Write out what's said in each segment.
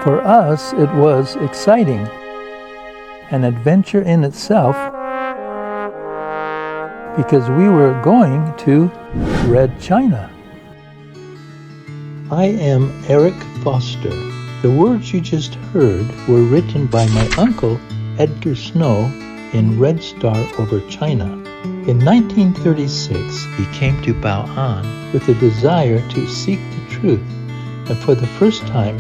For us, it was exciting, an adventure in itself, because we were going to Red China. I am Eric Foster. The words you just heard were written by my uncle, Edgar Snow, in Red Star over China. In 1936, he came to Bao'an with a desire to seek the truth, and for the first time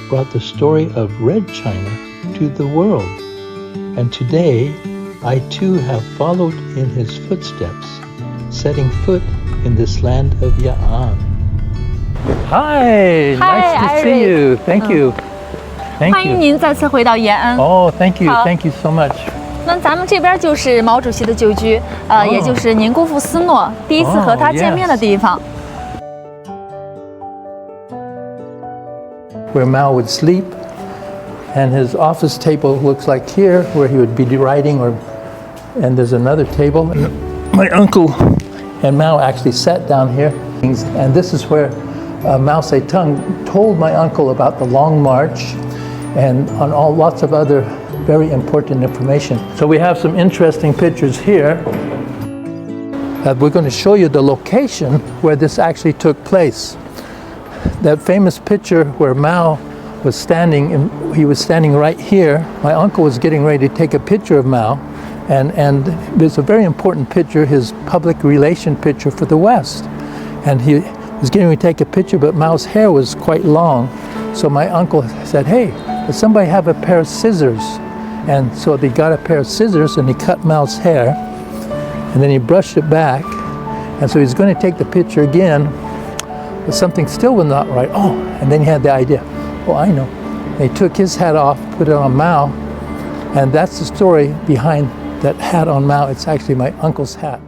brought the story of Red China to the world. And today, I too have followed in his footsteps, setting foot in this land of Ya'an. Hi, nice to see you. Thank you. Thank you. 欢迎您再次回到延安。Oh, thank you. Thank you so much. 那咱们这边就是毛主席的旧居，也就是您姑父斯诺第一次和他见面的地方。Where Mao would sleep, and his office table looks like here, where he would be writing, and there's another table. And my uncle and Mao actually sat down here, and this is where Mao Zedong told my uncle about the Long March and on lots of other very important information. So we have some interesting pictures here. We're going to show you the location where this actually took place. That famous picture where Mao was standing, he was standing right here. My uncle was getting ready to take a picture of Mao, and there's a very important picture, his public relation picture for the West. And he was getting ready to take a picture, but Mao's hair was quite long. So my uncle said, "Hey, does somebody have a pair of scissors?" And so they got a pair of scissors and he cut Mao's hair, and then he brushed it back. And so he's going to take the picture again, but something still was not right. Oh, and then he had the idea. Oh, I know. They took his hat off, put it on Mao, and that's the story behind that hat on Mao. It's actually my uncle's hat.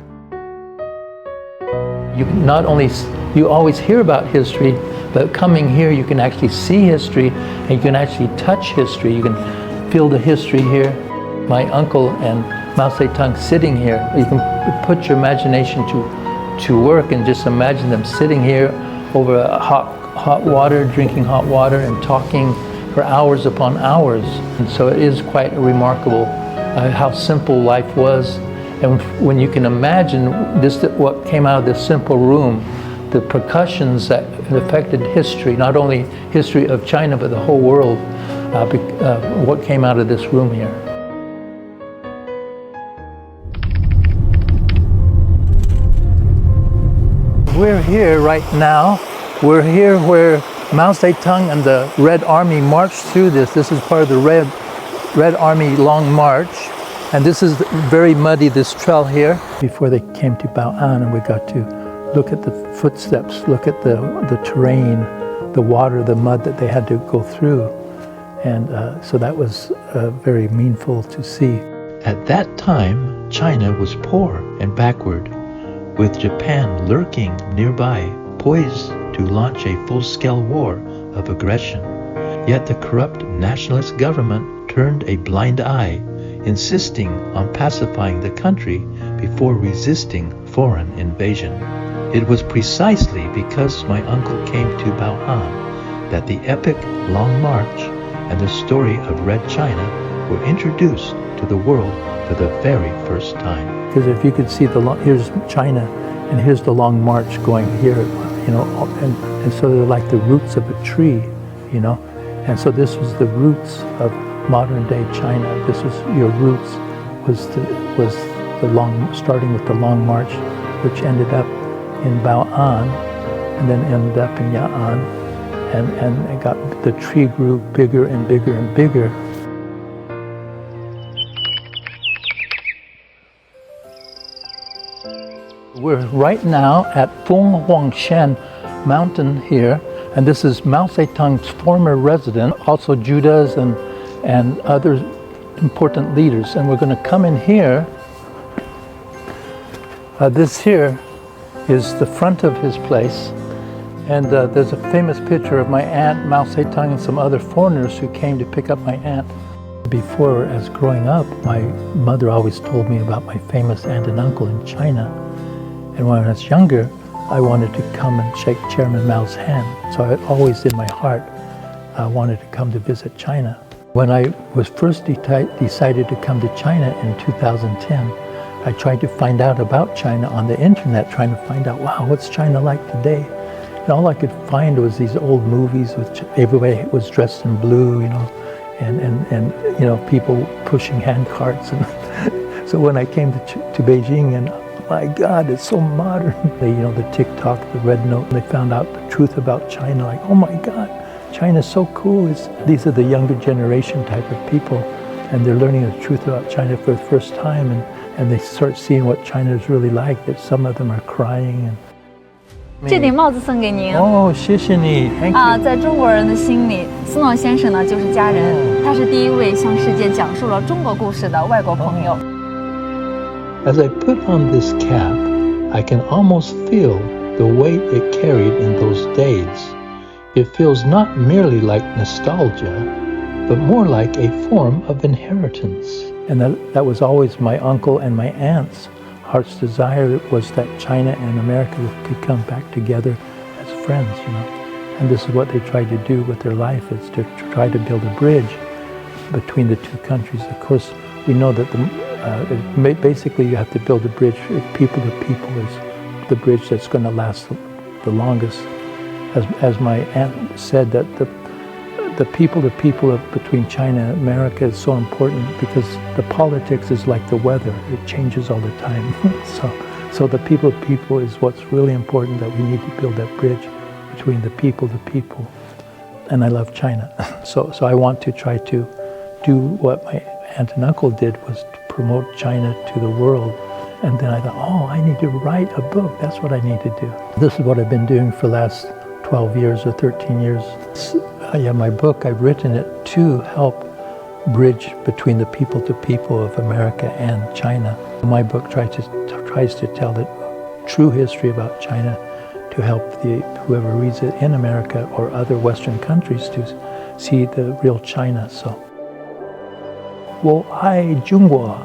You always hear about history, but coming here you can actually see history, and you can actually touch history. You can feel the history here. My uncle and Mao Zedong sitting here. You can put your imagination to work and just imagine them sitting here over hot water, drinking hot water and talking for hours upon hours. And so it is quite remarkable how simple life was. And when you can imagine what came out of this simple room, the percussions that affected history, not only history of China, but the whole world, what came out of this room here. We're here right now. We're here where Mao Zedong and the Red Army marched through this. This is part of the Red Army Long March. And this is very muddy, this trail here. Before they came to Bao'an, and we got to look at the footsteps, look at the terrain, the water, the mud that they had to go through. And so that was very meaningful to see. At that time, China was poor and backward, with Japan lurking nearby, poised to launch a full-scale war of aggression. Yet the corrupt nationalist government turned a blind eye, insisting on pacifying the country before resisting foreign invasion. It was precisely because my uncle came to Bao'an that the epic Long March and the story of Red China were introduced to the world for the very first time. Because if you could see here's China, and here's the Long March going here, you know, and so they're like the roots of a tree, you know, and so this was the roots of modern day China. This was your roots, starting with the Long March, which ended up in Bao'an, and then ended up in Ya'an, and the tree grew bigger and bigger and bigger. We're right now at Feng Huangshan Mountain here, and this is Mao Zedong's former residence, also Judas and other important leaders. And we're going to come in here. This here is the front of his place, and there's a famous picture of my aunt Mao Zedong and some other foreigners who came to pick up my aunt. Before, as growing up, my mother always told me about my famous aunt and uncle in China. And when I was younger, I wanted to come and shake Chairman Mao's hand. So it always in my heart wanted to come to visit China. When I was first decided to come to China in 2010, I tried to find out about China on the internet, trying to find out, wow, what's China like today? And all I could find was these old movies with everybody was dressed in blue, and people pushing hand carts. And so when I came to Beijing, and my God, it's so modern. The TikTok, the Red Note, they found out the truth about China. Like, oh my God, China's so cool. These are the younger generation type of people, and they're learning the truth about China for the first time, and they start seeing what China is really like. That some of them are crying. 这顶帽子送给您。哦，谢谢你。在中国人的心里，斯诺先生呢就是家人，他是第一位向世界讲述了中国故事的外国朋友。As I put on this cap, I can almost feel the weight it carried in those days. It feels not merely like nostalgia, but more like a form of inheritance. And that was always my uncle and my aunt's heart's desire, was that China and America could come back together as friends, And this is what they tried to do with their life, is to try to build a bridge between the two countries. Of course, we know that basically you have to build a bridge. People to people is the bridge that's going to last the longest. As my aunt said, that the people to people between China and America is so important, because the politics is like the weather. It changes all the time. So the people to people is what's really important, that we need to build that bridge between the people to people. And I love China. So I want to try to do what my aunt and uncle did, was to promote China to the world. And then I thought, I need to write a book. That's what I need to do. This is what I've been doing for the last 12 years or 13 years. My book, I've written it to help bridge between the people to people of America and China. My book tries to tell the true history about China, to help whoever reads it in America or other Western countries to see the real China. So, 我爱中国。